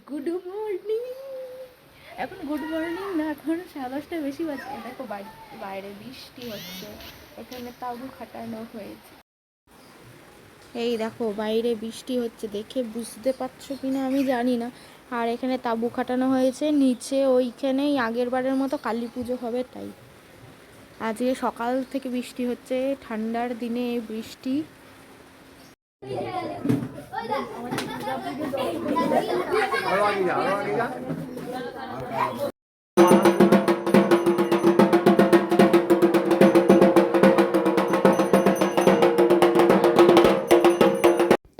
Good morning. এখন good morning না, এখন 10:30 বেশি বাজে। দেখো বাইরে বৃষ্টি হচ্ছে, এখানে তাঁবু খাটানো হয়েছে। এই দেখো বাইরে বৃষ্টি হচ্ছে, দেখে বুঝতে পারছো কিনা আমি জানি না। আর এখানে তাঁবু খাটানো হয়েছে নিচে, ওইখানেই আগের বারের মতো কালী পুজো হবে তাই। আজকে সকাল থেকে বৃষ্টি হচ্ছে, ঠান্ডার দিনে বৃষ্টি।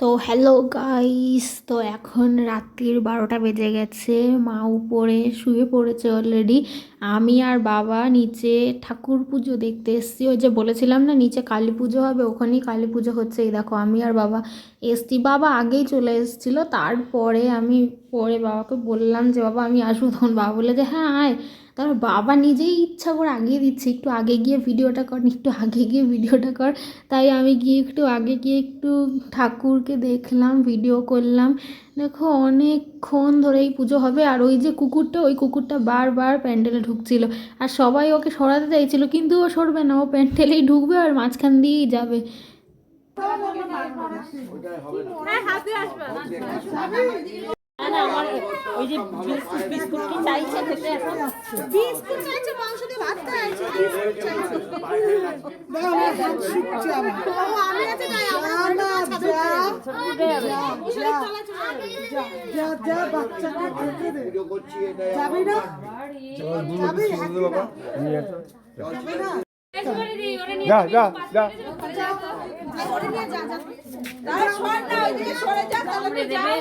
তো হ্যালো গাইস, তো এখন রাত্রির 12টা বেজে গেছে। মা উপরে শুয়ে পড়েছে অলরেডি। আমি আর বাবা নিচে ঠাকুর পুজো দেখতে এসেছি। ওই যে বলেছিলাম না নিচে কালী পুজো হবে, ওখানেই কালী পুজো হচ্ছে। এই দেখো আমি আর বাবা এসছি। বাবা আগেই চলে এসেছিলো, তারপরে আমি পরে বাবাকে বললাম যে বাবা আমি আসবো, তখন বাবা বলে যে হ্যাঁ আয়। তারপর বাবা নিজেই ইচ্ছা করে আগিয়ে দিচ্ছে, একটু আগে গিয়ে ভিডিওটা কর, একটু আগে গিয়ে ভিডিওটা কর। তাই আমি গিয়ে একটু আগে গিয়ে একটু ঠাকুরকে দেখলাম, ভিডিও করলাম। দেখো অনেকক্ষণ ধরেই পুজো হবে। আর ওই যে কুকুরটা, ওই কুকুরটা বারবার প্যান্ডেলে ঢুকছিল, আর সবাই ওকে সরাতে চাইছিল, কিন্তু ও সরবে না, ও প্যান্ডেলেই ঢুকবে আর মাঝখান দিয়েই যাবে। আমার ওই যে বিস্কুট কি চাইছে খেতে, এখন বিস্কুট চাইছে, মাংস দিয়ে ভাত চাইছে, বিস্কুট চাইছে। আমি আছে তাই আমার না যা যা বাচ্চাকে খেতে দে, যাবি না যাবি বাবা নিয়ে আসো, যা যা যা ওরে নিয়ে যা যা, তারা সর না ওইদিকে সরে যা, তাহলে যাও।